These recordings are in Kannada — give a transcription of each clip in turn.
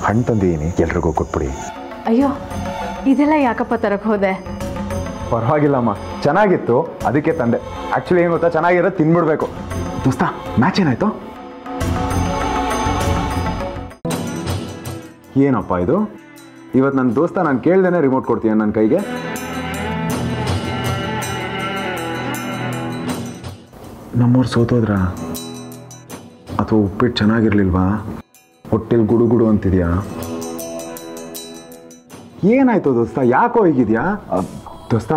ಹಣ್ಣು ತಂದಿದ್ದೀನಿ, ಎಲ್ರಿಗೂ ಕೊಟ್ಬಿಡಿ. ಅಯ್ಯೋ, ಇದೆಲ್ಲ ಯಾಕಪ್ಪ ತರಕ್ಕೆ ಹೋದೆ? ಪರವಾಗಿಲ್ಲಮ್ಮ, ಚೆನ್ನಾಗಿತ್ತು ಅದಕ್ಕೆ ತಂದೆ. ಆ್ಯಕ್ಚುಲಿ ಏನು ಗೊತ್ತಾ, ಚೆನ್ನಾಗಿರೋದು ತಿನ್ಬಿಡ್ಬೇಕು. ದೋಸ್ತ, ಮ್ಯಾಚ್ ಏನಾಯ್ತು? ಏನಪ್ಪ ಇದು? ಇವತ್ತು ನನ್ನ ದೋಸ್ತ ನಾನು ಕೇಳ್ದೇನೆ ರಿಮೋಟ್ ಕೊಡ್ತೀನಿ ನನ್ನ ಕೈಗೆ. ನಮ್ಮವ್ರು ಸೋತೋದ್ರಾ ಅಥವಾ ಉಪ್ಪಿಟ್ಟು ಚೆನ್ನಾಗಿರ್ಲಿಲ್ವಾ? ಹೊಟ್ಟೆಲಿ ಗುಡು ಗುಡು ಅಂತಿದ್ಯಾ? ಏನಾಯ್ತು ದೋಸ್ತ, ಯಾಕೋ ಹೀಗಿದ್ಯಾ? ದೋಸ್ತ,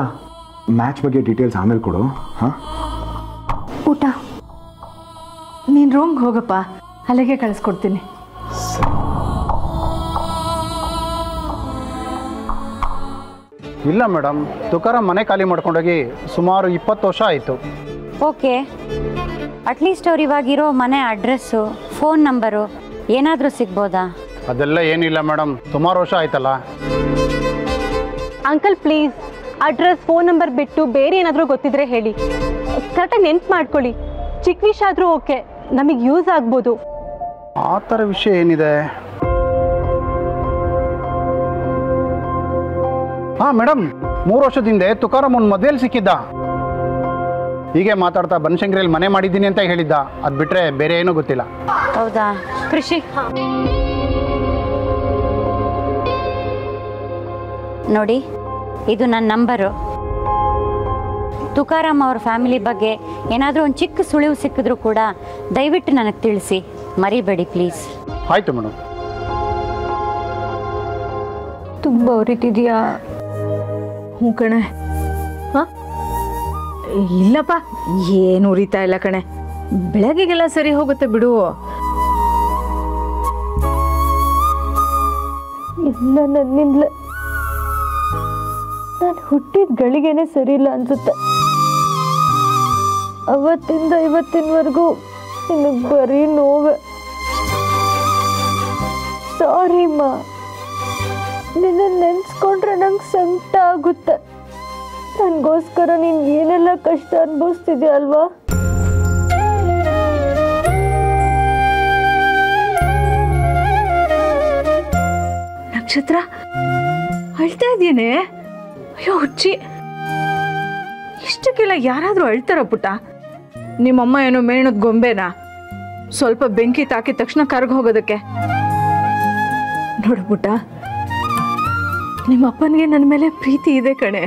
ಮ್ಯಾಚ್ ಬಗ್ಗೆ ಡೀಟೇಲ್ಸ್ ಆಮೇಲೆ ಕೊಡು. ಹಾಂ, ಊಟ ನೀನು ರೂಮ್ಗೆ ಹೋಗಪ್ಪ, ಅಲ್ಲಿಗೆ ಕಳಿಸ್ಕೊಡ್ತೀನಿ. ಇಲ್ಲ ಮೇಡಮ್, ತುಕಾರಾಮ್ ಮನೆ ಖಾಲಿ ಮಾಡ್ಕೊಂಡೋಗಿ ಸುಮಾರು 20 ವರ್ಷ ಆಯಿತು. ಓಕೆ, ಅಟ್ಲೀಸ್ಟ್ ಅವ್ರು ಇವಾಗಿರೋ ಮನೆ ಅಡ್ರೆಸ್ಸು, ಫೋನ್ ನಂಬರು ಏನಾದರೂ ಸಿಗ್ಬೋದಾ? ಅದೆಲ್ಲ ಏನಿಲ್ಲ ಮೇಡಮ್, ಸುಮಾರು ವರ್ಷ ಆಯ್ತಲ್ಲ. Uncle please, address phone number ಬಿಟ್ಟು ಬೇರೆ ಏನಾದರೂ ಗೊತ್ತಿದ್ರೆ ಹೇಳಿ. ಕರೆಕ್ಟಾಗಿ ನೆನ್ಪು ಮಾಡ್ಕೊಳ್ಳಿ. ಚಿಕ್ಕ ವಿಷಯ ಆದರೂ ಓಕೆ, ನಮಗೆ ಯೂಸ್ ಆಗ್ಬೋದು. ಆ ಥರ ವಿಷಯ ಏನಿದೆ? ಹಾಂ ಮೇಡಮ್, 3 ವರ್ಷದ ಹಿಂದೆ ತುಕಾರಾಮ್ ಒಂದು ಮದುವೆಯಲ್ಲಿ ಸಿಕ್ಕಿದ್ದ. ಹೀಗೆ ಮಾತಾಡ್ತಾ ಬನಶಂಕರಿಯಲ್ಲಿ ಮನೆ ಮಾಡಿದ್ದೀನಿ ಅಂತ ಹೇಳಿದ್ದ. ಅದು ಬಿಟ್ಟರೆ ಬೇರೆ ಏನೂ ಗೊತ್ತಿಲ್ಲ. ಹೌದಾ ಕೃಷಿ? ನೋಡಿ, ಇದು ನನ್ನ ನಂಬರು. ತುಕಾರಾಮ್ ಅವ್ರ ಫ್ಯಾಮಿಲಿ ಬಗ್ಗೆ ಏನಾದರೂ ಒಂದು ಚಿಕ್ಕ ಸುಳಿವು ಸಿಕ್ಕಿದ್ರೂ ಕೂಡ ದಯವಿಟ್ಟು ನನಗೆ ತಿಳಿಸಿ, ಮರಿಬೇಡಿ ಪ್ಲೀಸ್. ಆಯಿತು ಮೇಡಮ್. ತುಂಬ ಉರಿತಿದೆಯಾ? ಹ್ಞೂ ಕಣೆ. ಹಾಂ, ಇಲ್ಲಪ್ಪ, ಏನು ಉರಿತಾ ಇಲ್ಲ ಕಣೆ. ಬೆಳಗ್ಗೆಗೆಲ್ಲ ಸರಿ ಹೋಗುತ್ತೆ ಬಿಡು. ಇಲ್ಲ, ನನ್ನಿಂದ ನಾನು ಹುಟ್ಟಿದ ಗಳಿಗೆನೆ ಸರಿ ಇಲ್ಲ ಅನ್ಸುತ್ತೆ. ಅವತ್ತಿಂದ ಇವತ್ತಿನವರೆಗೂ ನಿನಗೆ ಬರೀ ನೋವೆ. ಸಾರಿ ಮಾ, ನಿನ್ನ ನೆನ್ಸ್ಕೊಂಡ್ರೆ ನಂಗೆ ಸಂಕಟ ಆಗುತ್ತೆ. ನನಗೋಸ್ಕರ ನೀನು ಏನೆಲ್ಲ ಕಷ್ಟ ಅನುಭವಿಸ್ತಿದ್ಯಾ ಅಲ್ವಾ? ನಕ್ಷತ್ರ, ಅಳ್ತಾ ಇದ್ದೇನೆ? ಅಯ್ಯೋ ಹುಚ್ಚಿ, ಇಷ್ಟಕ್ಕೆಲ್ಲ ಯಾರಾದರೂ ಅಳ್ತಾರ ಪುಟ್ಟ? ನಿಮ್ಮಮ್ಮ ಏನೋ ಮೇಣದ ಗೊಂಬೆನಾ ಸ್ವಲ್ಪ ಬೆಂಕಿ ತಾಕಿದ ತಕ್ಷಣ ಕರ್ಗ ಹೋಗೋದಕ್ಕೆ? ನೋಡು ಪುಟ್ಟ, ನಿಮ್ಮ ಅಪ್ಪನಿಗೆ ನನ್ನ ಮೇಲೆ ಪ್ರೀತಿ ಇದೆ ಕಣೆ.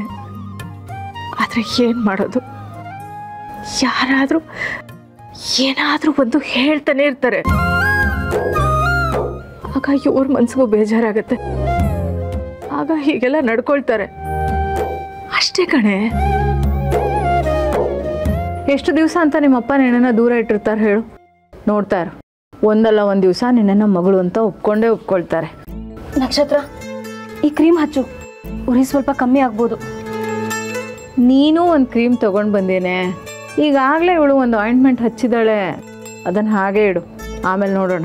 ಆದರೆ ಏನು ಮಾಡೋದು, ಯಾರಾದರೂ ಏನಾದರೂ ಒಂದು ಹೇಳ್ತಾನೆ ಇರ್ತಾರೆ. ಆಗ ಇವ್ರ ಮನ್ಸಿಗೂ ಬೇಜಾರಾಗತ್ತೆ. ಆಗ ಹೀಗೆಲ್ಲ ನಡ್ಕೊಳ್ತಾರೆ ಅಷ್ಟೇ ಕಣೆ. ಎಷ್ಟು ದಿವಸ ಅಂತ ನಿಮ್ಮಪ್ಪ ನಿನ್ನನ್ನು ದೂರ ಇಟ್ಟಿರ್ತಾರೆ ಹೇಳು? ನೋಡ್ತಾರೆ, ಒಂದಲ್ಲ ಒಂದು ದಿವಸ ನಿನ್ನನ್ನು ಮಗಳು ಅಂತ ಒಪ್ಕೊಳ್ತಾರೆ. ನಕ್ಷತ್ರ, ಈ ಕ್ರೀಮ್ ಹಚ್ಚು, ಉರಿ ಸ್ವಲ್ಪ ಕಮ್ಮಿ ಆಗ್ಬೋದು. ನೀನು ಒಂದು ಕ್ರೀಮ್ ತಗೊಂಡು ಬಂದೇನೆ. ಈಗಾಗಲೇ ಇವಳು ಒಂದು ಆಯಿಂಟ್ಮೆಂಟ್ ಹಚ್ಚಿದಾಳೆ, ಅದನ್ನು ಹಾಗೆ ಇಡು, ಆಮೇಲೆ ನೋಡೋಣ.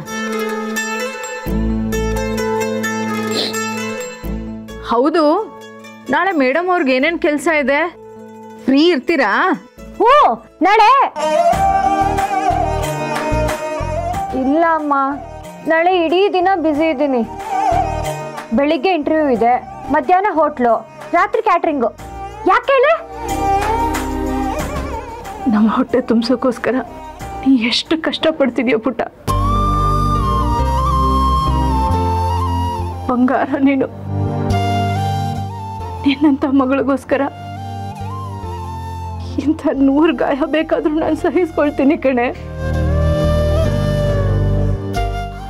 ಹೌದು, ನಾಳೆ ಮೇಡಮ್ ಅವ್ರಿಗೆ ಏನೇನು ಕೆಲಸ ಇದೆ? ಫ್ರೀ ಇರ್ತೀರಾ? ಹ್ಞೂ, ನಾಳೆ ಇಲ್ಲ ಅಮ್ಮ, ನಾಳೆ ಇಡೀ ದಿನ ಬ್ಯುಸಿ ಇದ್ದೀನಿ. ಬೆಳಿಗ್ಗೆ ಇಂಟರ್ವ್ಯೂ ಇದೆ, ಮಧ್ಯಾಹ್ನ ಹೋಟ್ಲು, ರಾತ್ರಿ ಕ್ಯಾಟ್ರಿಂಗು. ಯಾಕೆ ಹೇಳಿ? ನಮ್ಮ ಹೊಟ್ಟೆ ತುಂಬಿಸೋಕ್ಕೋಸ್ಕರ ನೀ ಎಷ್ಟು ಕಷ್ಟಪಡ್ತಿದ್ಯೋ ಪುಟ್ಟ. ಬಂಗಾರ ನೀನು. ನಿನ್ನಂಥ ಮಗಳಿಗೋಸ್ಕರ ಇಂಥ 100 ಗಾಯ ಬೇಕಾದ್ರೂ ನಾನು ಸಹಿಸ್ಕೊಳ್ತೀನಿ ಕಣೆ.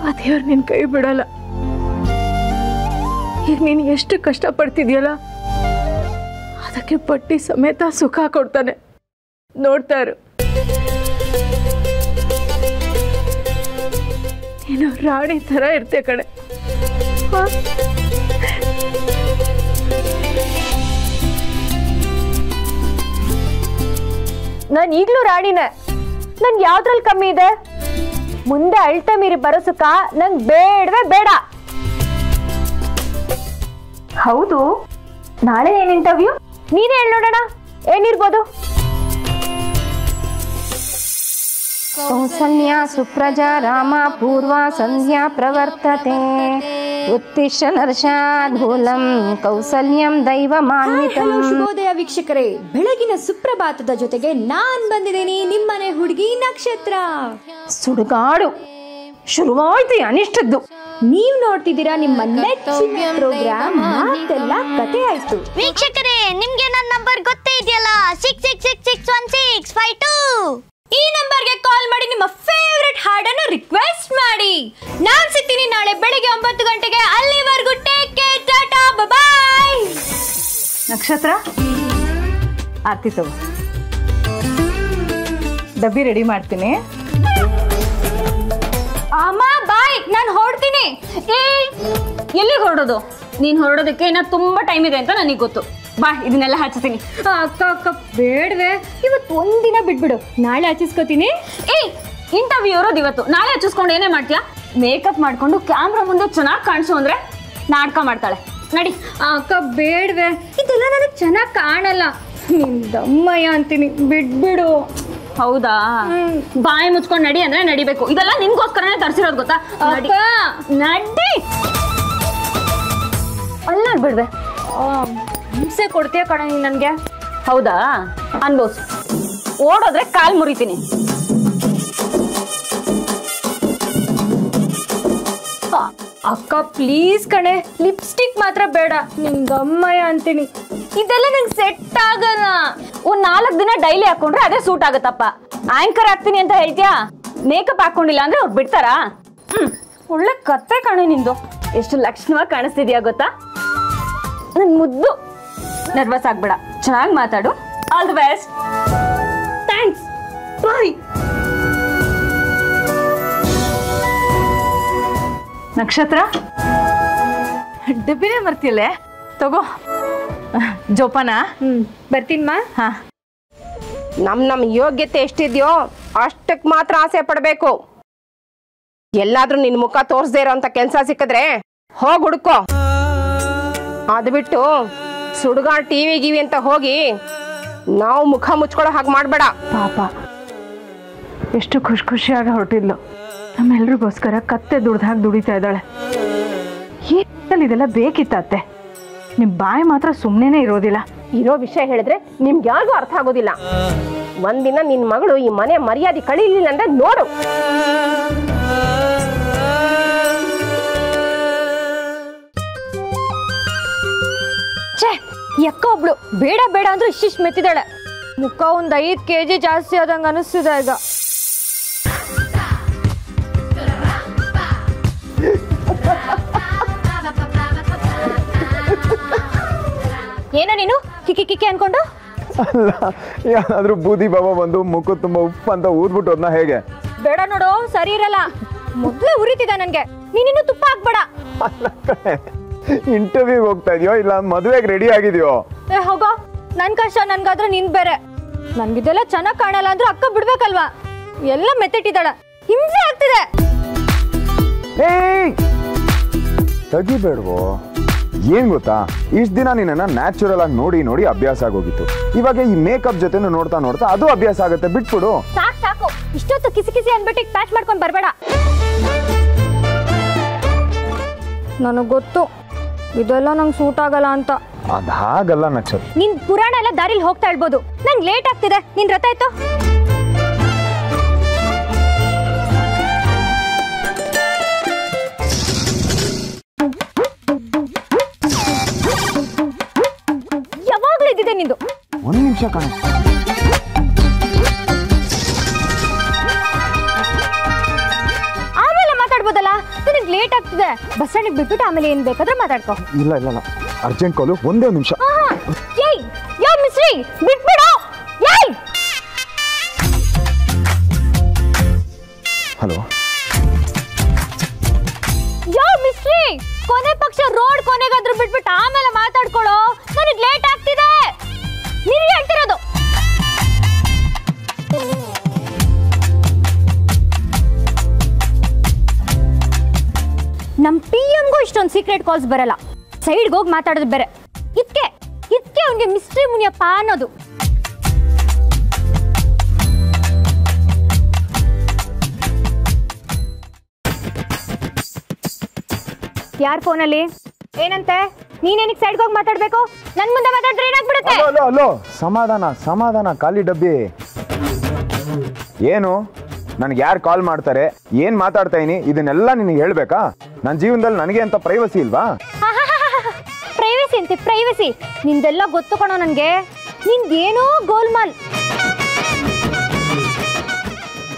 ಆ ದೇವ್ರು ನಿನ್ನ ಕೈ ಬಿಡಲ್ಲ. ಈಗ ನೀನು ಎಷ್ಟು ಕಷ್ಟಪಡ್ತಿದ್ಯಲ್ಲ, ಅದಕ್ಕೆ ಪಟ್ಟಿ ಸಮೇತ ಸುಖ ಕೊಡ್ತಾನೆ. ನೋಡ್ತಾ ಇರು, ನೀನು ರಾಣಿ ಥರ ಇರ್ತೆ ಕಣೆ. ನಾನು ಈಗಲೂ ರಾಣಿನೇ. ನನ್ಗೆ ಯಾವ್ದ್ರಲ್ಲಿ ಕಮ್ಮಿ ಇದೆ? ಮುಂದೆ ಅಳ್ತಾ ಮೀರಿ ಬರೋ ಸುಖ ನಂಗೆ ಬೇಡವೇ ಬೇಡ. ಹೌದು, ನಾಳೆ ಏನ್ ಇಂಟರ್ವ್ಯೂ? ನೀನೇ ಹೇಳಿ ನೋಡೋಣ, ಏನಿರ್ಬೋದು? ಕೌಸಲ್ಯ ಸುಪ್ರಜಾ ರಾಮ ಪೂರ್ವ ಸಂಧ್ಯಾ ಪ್ರವರ್ತತೆ ಉತ್ತಿಷ್ಠ ನರ್ಷಾಧೂಲಂ ಕೌಸಲ್ಯಂ ದೈವಮಾನ್ವಿತಂ. ಶುಭೋದಯ ವೀಕ್ಷಕರೇ, ಬೆಳಗಿನ ಸುಪ್ರಭಾತದ ಜೊತೆಗೆ ನಾನ್ ಬಂದಿದ್ದೀನಿ ನಿಮ್ಮನೆ ಹುಡುಗಿ ನಕ್ಷತ್ರ. ಸುಡುಗಾಡು ಶುರುವಾಯ್ತು ಅನಿಷ್ಟದ್ದು. ನೀವ್ ನೋಡ್ತಿದ್ದೀರಾ ನಿಮ್ಮ ನೆಚ್ಚಿನ ಪ್ರೋಗ್ರಾಮ್ ಮಾತೆಲ್ಲ ಕತೆ ಆಯ್ತು. ವೀಕ್ಷಕರೇ, ನಿಮ್ಗೆ ನನ್ನ ನಂಬರ್ ಗೊತ್ತೇ ಇದೆಯಲ್ಲ, 66661652. ಈ ನಂಬರ್ಗೆ ಕಾಲ್ ಮಾಡಿ ನಿಮ್ಮ ಫೇವರಿಟ್ ಹಾಡನ್ನು ರಿಕ್ವೆಸ್ಟ್ ಮಾಡಿ. ನಾನ್ ಸಿಗ್ತೀನಿ ನಾಳೆ ಬೆಳಿಗ್ಗೆ 9 ಗಂಟೆಗೆ. ಅಲ್ಲಿವರೆಗೂ ಟೇಕ್ ಕೇರ್, ಟಾಟಾ, ಬಾಯ್. ನಕ್ಷತ್ರ, ಆರ್ತಿ ತಗೋ, ಡಬ್ಬಿ ರೆಡಿ ಮಾಡ್ತೀನಿ. ಅಮ್ಮ ಬಾಯ್, ನಾನು ಹೊರಡ್ತೀನಿ. ಎಲ್ಲಿಗೆ ಹೊರಡೋದು? ನೀನ್ ಹೊರಡೋದಕ್ಕೆ ಇನ್ನ ತುಂಬಾ ಟೈಮ್ ಇದೆ ಅಂತ ನನಗೆ ಗೊತ್ತು. ಬಾ, ಇದನ್ನೆಲ್ಲ ಹಚ್ತೀನಿ. ಅಕ್ಕ ಅಕ್ಕ ಬೇಡವೆ, ಇವತ್ತು ಒಂದಿನ ಬಿಟ್ಬಿಡು, ನಾಳೆ ಹಚ್ಚಿಸ್ಕೋತೀನಿ. ಇಂಟರ್ವ್ಯೂ ಇರೋದು ಇವತ್ತು, ನಾಳೆ ಹಚ್ಚಿಸ್ಕೊಂಡು ಏನೇ ಮಾಡ್ತೀಯಾ? ಮೇಕಪ್ ಮಾಡ್ಕೊಂಡು ಕ್ಯಾಮ್ರಾ ಮುಂದೆ ಚೆನ್ನಾಗಿ ಕಾಣಿಸು ಅಂದ್ರೆ ನಾಟಕ ಮಾಡ್ತಾಳೆ. ನಡಿ. ಅಕ್ಕ ಬೇಡವೆ, ಇದೆಲ್ಲ ನನಗೆ ಚೆನ್ನಾಗಿ ಕಾಣಲ್ಲ. ನಿಮ್ದಮ್ಮಯ್ಯ ಅಂತೀನಿ, ಬಿಟ್ಬಿಡು. ಹೌದಾ? ಬಾಯಿ ಮುಚ್ಕೊಂಡು ನಡಿ ಅಂದ್ರೆ ನಡಿಬೇಕು. ಇದೆಲ್ಲ ನಿನ್ಗೋಸ್ಕರನೇ ತರಿಸಿರೋದು ಗೊತ್ತಾ? ನಡಿ. ಅಲ್ಲ ಬಿಡ್ದೆ, ಹಿಂಸೆ ಕೊಡ್ತೀಯ ಕಣ ನೀನ್ ನನ್ಗೆ. ಹೌದಾ? ಅನ್ಬೋಸ್. ಓಡೋದ್ರೆ ಕಾಲ್ ಮುರಿತೀನಿ. ಅಕ್ಕ ಪ್ಲೀಸ್ ಕಣೆ, ಲಿಪ್ಸ್ಟಿಕ್ ಮಾತ್ರ ಬೇಡ. ನಿಮ್ದಮ್ಮಯ್ಯ ಅಂತೀನಿ, ಇದೆಲ್ಲ ನಂಗೆ ಸೆಟ್ ಆಗಲ್ಲ. ಒಂದ್ 4 ದಿನ ಡೈಲಿ ಹಾಕೊಂಡ್ರೆ ಅದೇ ಸೂಟ್ ಆಗತ್ತಪ್ಪ. ಆಂಕರ್ ಆಗ್ತೀನಿ ಅಂತ ಹೇಳ್ತೀಯಾ? ಮೇಕಪ್ ಹಾಕೊಂಡಿಲ್ಲ ಅಂದ್ರೆ ಅವ್ರು ಬಿಡ್ತಾರಾ? ಒಳ್ಳೆ ಕತ್ತೆ ಕಾಣೆ ನಿಂದು. ಎಷ್ಟು ಲಕ್ಷಣವಾಗಿ ಕಾಣಿಸ್ತಿದ್ಯಾ ಗೊತ್ತಾ? ನನ್ ಮುದ್ದು. ನರ್ವಸ್ ಆಗ್ಬೇಡ, ಚೆನ್ನಾಗಿ ಮಾತಾಡು. All the best. ಥ್ಯಾಂಕ್ಸ್. ಬಾಯ್. ನಕ್ಷತ್ರ, ಡಬ್ಬಿನೇ ಬರ್ತಿಯಲ್ಲೇ, ತಗೋ. ಜೋಪಾನ. ಬರ್ತೀನ್ಮ. ಹಾ, ನಮ್ ಯೋಗ್ಯತೆ ಎಷ್ಟಿದ್ಯೋ ಅಷ್ಟಕ್ಕೆ ಮಾತ್ರ ಆಸೆ ಪಡ್ಬೇಕು. ಎಲ್ಲಾದ್ರೂ ನಿನ್ ಮುಖ ತೋರ್ಸ್ದೇ ಇರೋಂತ ಕೆಲ್ಸ ಸಿಕ್ಕಿದ್ರೆ ಹೋಗ್ ಹುಡ್ಕೋ. ಅದು ಬಿಟ್ಟು ಸುಡುಗಾಡ್ ಟಿವಿ ಗಿವಿ ಅಂತ ಹೋಗಿ ನಾವು ಮುಖ ಮುಚ್ಕೊಳ್ಳೋ ಹಾಗೆ ಮಾಡ್ಬೇಡ. ಪಾಪ ಎಷ್ಟು ಖುಷಿಯಾಗಿ ಹೊರಟಿದ್ಲು. ನಮ್ಮೆಲ್ರಿಗೋಸ್ಕರ ಕತ್ತೆ ದುಡ್ದಾಗ ದುಡಿತಾ ಇದ್ದಾಳೆ. ಇದೆಲ್ಲ ಬೇಕಿತ್ತತ್ತೆ. ನಿಮ್ ಬಾಯಿ ಮಾತ್ರ ಸುಮ್ಮನೆ ಇರೋದಿಲ್ಲ. ಇರೋ ವಿಷಯ ಹೇಳಿದ್ರೆ ನಿಮ್ಗೆ ಯಾರಿಗೂ ಅರ್ಥ ಆಗೋದಿಲ್ಲ. ಒಂದಿನ ನಿನ್ ಮಗಳು ಈ ಮನೆ ಮರ್ಯಾದೆ ಕಳೀಲಿಲ್ಲ ಅಂದ್ರೆ ನೋಡು. ಛೇ, ಈ ಅಕ್ಕ ಒಬ್ಳು ಬೇಡ ಬೇಡ ಅಂದ್ರೂ ಇಷ್ಟಿಷ್ಟು ಮೆತ್ತಿದಾಳೆ. ಮುಖ ಒಂದ್ 5 kg ಜಾಸ್ತಿ ಆದಂಗ ಅನಿಸ್ತಿದೆ ಈಗ. ಏನೋ ನೀನು ಕಿಕ್ಕಿ ಕಿಕ್ಕಿ ಅನ್ಕೊಂಡು? ಅಲ್ಲ, ಯಾರಾದ್ರೂ ಬೂದಿ ಬಾಬಾ ಬಂದು ಮುಖ ತುಂಬಾ ಉಪ್ಪು ಅಂತ ಊದ್ಬಿಟ್ಟು ಅದನ್ನ ಹೇಗೆ? ಬೇಡ ನೋಡು, ಸರಿ ಇರಲ್ಲ. ಮೊದ್ಲೇ ಉರಿತಿದೆ ನನ್ಗೆ. ನೀನಿನ್ನು ತುಪ್ಪ ಹಾಕ್ಬೇಡ. ಇಂಟರ್ವ್ಯೂಗೆ ಹೋಗ್ತಾ ಇದೆಯೋ ಇಲ್ಲ ಮದುವೆಗೆ ರೆಡಿ ಆಗಿದೆಯೋ? ಹೋಗೋ, ನನ್ ಕಷ್ಟ ನನ್ಗಾದ್ರೆ ನಿನ್ ಬೇರೆ. ನನ್ಗಿದೆಲ್ಲ ಚೆನ್ನಾಗ್ ಕಾಣಲ್ಲ ಅಂದ್ರೆ ಅಕ್ಕ ಬಿಡ್ಬೇಕಲ್ವಾ? ಎಲ್ಲ ಮೆತ್ತಿಟ್ಟಿದ್ದಾಳ, ಹಿಂಸೆ ಆಗ್ತಿದೆ. ತೆಗಿಬೇಡ್ವೋ. ಏನ್ ಗೊತ್ತಾ, ಇಷ್ಟ ದಿನ ನಿನ್ನ ನ್ಯಾಚುರಲ್ ಆಗಿ ನೋಡಿ ನೋಡಿ ಅಭ್ಯಾಸ ಆಗೋಗಿತ್ತು. ಇವಾಗ ಈ ಮೇಕಪ್ ಜೊತೆನೂ ನೋಡ್ತಾ ನೋಡ್ತಾ ಅದು ಅಭ್ಯಾಸ ಆಗುತ್ತೆ. ಬಿಟ್ಬಿಡು. ಸಾಕು ಸಾಕು, ಇಷ್ಟೊತ್ತು ಕಿಸಿ ಕಿಸಿ ಅನ್ಬಿಟ್ಟು ಪ್ಯಾಚ್ ಮಾಡ್ಕೊಂಡ್ ಬರ್ಬೇಡ. ನನಗ್ ಗೊತ್ತು ಇದೆಲ್ಲ ನಂಗೆ ಸೂಟ್ ಆಗಲ್ಲ ಅಂತ. ಅದ್ ಹಾಗಲ್ಲ ನಕ್ಷತ್ರ. ನಿನ್ ಪುರಾಣ ಎಲ್ಲ ದಾರಿಲಿ ಹೋಗ್ತಾ ಇರ್ಬೋದು. ನಂಗೆ ಲೇಟ್ ಆಗ್ತಿದೆ. ನಿನ್ ರಥ ಆಯ್ತು. ಯಾವಾಗ್ಲೂ ಇದ್ದಿದೆ ನಿಂದು. 1 ನಿಮಿಷ ಕಾಣ. ಆಮೇಲೆ ಮಾತಾಡ್ಬೋದಲ್ಲ. ನನಗೆ ಲೇಟ್ ಆಗ್ತಿದೆ. ಬಸ್ ಸ್ಟ್ಯಾಂಡ್ ಬಿಟ್ಬಿಟ್ಟು ಆಮೇಲೆ ಏನ್ ಬೇಕಾದ್ರೆ ಮಾತಾಡ್ಕೋ. ಇಲ್ಲ ಇಲ್ಲ ಇಲ್ಲ, ಅರ್ಜೆಂಟ್ ಕಾಲು. ಒಂದೇ ನಿಮಿಷ. ಏಯ್ ಯೋ ಮಿಸ್ರಿ, ಬಿಟ್ಬಿಡು. ಏಯ್ ಹಲೋ. ಯೋ ಮಿಸ್ರಿ, ಕೊನೆ ಪಕ್ಷ ರೋಡ್ ಕೊನೆಗಾದ್ರೂ ಬಿಟ್ಬಿಟ್ಟು ಆಮೇಲೆ ಮಾತಾಡ್ಕೊಳ್ಳೋ. ನನಗೆ ಲೇಟ್ ಆಗ್ತಿದೆ. ನೀನು ಹೇಳ್ತಿರೋದು. ನಮ್ PM-ಗೂ ಇಷ್ಟೊಂದು ಸೀಕ್ರೆಟ್ ಕಾಲ್ಸ್ ಬರಲ್ಲ. ಸೈಡ್ಗೆ ಹೋಗಿ ಮಾತಾಡೋದು ಬೇರೆ. ಇದಕ್ಕೆ ಅವನಿಗೆ ಮಿಸ್ಟ್ರಿ ಮುನಿಯಪ್ಪ ಅನ್ನೋದು. ಯಾರ ಫೋನಲ್ಲಿ ಏನಂತೆ? ನೀನೇನಿಗೆ ಸೈಡ್ಗೆ ಹೋಗಿ ಮಾತಾಡ್ಬೇಕು? ನನ್ ಮುಂದೆ ಮಾತಾಡಿದ್ರೆ ಏನಾಗ್ಬಿಡುತ್ತೆ? ಅಲ್ಲೋ ಸಮಾಧಾನ ಸಮಾಧಾನ, ಖಾಲಿ ಡಬ್ಬಿ. ಏನು ನನಗೆ ಯಾರು ಕಾಲ್ ಮಾಡ್ತಾರೆ, ಏನ್ ಮಾತಾಡ್ತಾ ಇದೀನಿ, ಇದನ್ನೆಲ್ಲ ನಿನಗೆ ಹೇಳ್ಬೇಕಾ? ನನ್ನ ಜೀವನದಲ್ಲಿ ನನಗೆ ಅಂತ ಪ್ರೈವಸಿ ಇಲ್ವಾ? ಪ್ರೈವಸಿ ಅಂತೆ ಪ್ರೈವಸಿ, ನಿಂದೆಲ್ಲ ಗೊತ್ತು ಕಣೋ ನನಗೆ. ನಿಂದೇನೋ ಗೋಲ್ಮಾಲ್.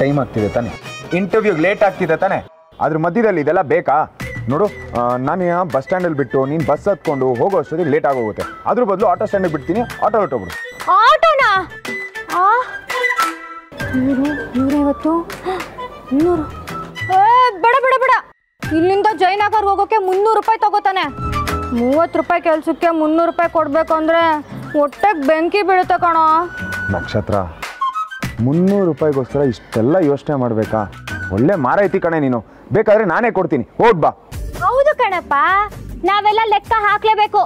ಟೈಮ್ ಆಗ್ತಿದೆ ತಾನೆ, ಇಂಟರ್ವ್ಯೂಗೆ ಲೇಟ್ ಆಗ್ತಿದೆ ತಾನೆ, ಅದ್ರ ಮಧ್ಯದಲ್ಲಿ ಇದೆಲ್ಲ ಬೇಕಾ? ನೋಡು, ನಾನು ಬಸ್ ಸ್ಟ್ಯಾಂಡಲ್ಲಿ ಬಿಟ್ಟು ನೀನು ಬಸ್ ಹತ್ಕೊಂಡು ಹೋಗೋ ಅಷ್ಟೊತ್ತಿಗೆ ಲೇಟ್ ಆಗೋಗುತ್ತೆ. ಅದ್ರ ಬದಲು ಆಟೋ ಸ್ಟ್ಯಾಂಡಿಗೆ ಬಿಡ್ತೀನಿ, ಆಟೋ ಹೊಟ್ಟೋಗ್ಬಿಡು. ಆಟೋನಾ? 150 300. ಬೇಡ ಬೇಡ ಬೇಡ, ಇಲ್ಲಿಂದ ಜಯನಗರ್ ಹೋಗೋಕೆ 300 ರೂಪಾಯಿ ತಗೋತಾನೆ. 30 ರೂಪಾಯಿ ಕೆಲ್ಸಕ್ಕೆ 300 ರೂಪಾಯಿ ಕೊಡ್ಬೇಕು ಅಂದ್ರೆ ಹೊಟ್ಟೆಗೆ ಬೆಂಕಿ ಬೀಳುತ್ತೆ ಕಣೋ. ನಕ್ಷತ್ರ, 300 ರೂಪಾಯಿಗೋಸ್ಕರ ಇಷ್ಟೆಲ್ಲ ಯೋಚನೆ ಮಾಡಬೇಕಾ? ಒಳ್ಳೆ ಮಾರಾಯ್ತಿ ಕಣೆ ನೀನು, ಬೇಕಾದ್ರೆ ನಾನೇ ಕೊಡ್ತೀನಿ, ಹೋಗ್ ಬಾ. ಹೌದು ಕಣಪ್ಪ, ನಾವೆಲ್ಲ ಲೆಕ್ಕ ಹಾಕ್ಲೇಬೇಕು.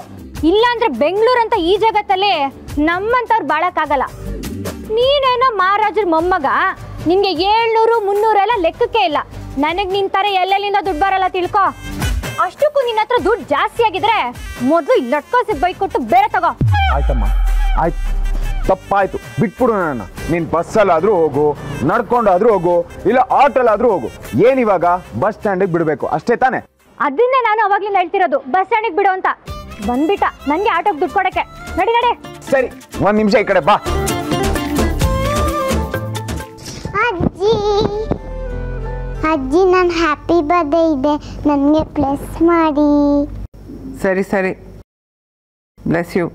ಇಲ್ಲಾಂದ್ರೆ ಬೆಂಗಳೂರಂತ ಈ ಜಗತ್ತಲ್ಲಿ ನಮ್ಮಂತವ್ರು ಬಾಳಕ್ಕಾಗಲ್ಲ. ನೀನೇನೋ ಮಹಾರಾಜರ ಮೊಮ್ಮಗ, ನಿನ್ಗೆ 700 300 ಎಲ್ಲ ಲೆಕ್ಕಕ್ಕೆ ಇಲ್ಲ. ನನಗ್ ನಿಂತರ ಎಲ್ಲೆಲ್ಲಿಂದ ದುಡ್ಡು ಬರಲ್ಲ ತಿಳ್ಕೊ. ಅಷ್ಟಕ್ಕೂ ನಿನ್ನ ಹತ್ರ ದುಡ್ಡು ಜಾಸ್ತಿ ಆಗಿದ್ರೆ ಮೊದಲು ಲಟ್ಕೋಸಿ ಬೈಕ್ ಕೊಟ್ಟು ಬೇರೆ ತಗೋ. ಆಯ್ತಮ್ಮ, ಆಯ್ತು, ತಪ್ಪಾಯ್ತು, ಬಿಟ್ಬಿಡು ನನ್ನ. ನೀನು ಬಸ್ಸಲ್ಲಾದ್ರೂ ಹೋಗು, ನಡ್ಕೊಂಡಾದ್ರೂ ಹೋಗು, ಇಲ್ಲ ಆಟೋಲಾದ್ರೂ ಹೋಗು. ಏನಿವಾಗ ಬಸ್ ಸ್ಟ್ಯಾಂಡಿಗೆ ಬಿಡಬೇಕು ಅಷ್ಟೇ ತಾನೆ? ಅದನ್ನೇ ನಾನು ಅವಾಗ್ಲಿಂದ ಹೇಳ್ತಿರೋದು, ಬಸ್ ಸ್ಟ್ಯಾಂಡಿಗೆ ಬಿಡು ಅಂತ. ಬಂದ್ಬಿಟ್ಟ ನನ್ಗೆ ಆಟೋಗೆ ದುಡ್ಡು ಕೊಡಕ್ಕೆ. ನಡಿ ನಡಿ. ಸರಿ, 1 ನಿಮಿಷ ಈ ಕಡೆ ಬಾ. ಅಜ್ಜಿ ಅಜ್ಜಿ, ನನ್ನ ಹ್ಯಾಪಿ ಬರ್ಡೇ ಇದೆ, ನನಗೆ ಪ್ಲಸ್ ಮಾಡಿ. ಸರಿ ಸರಿ, ಬ್ಲೆಸ್ ಯು.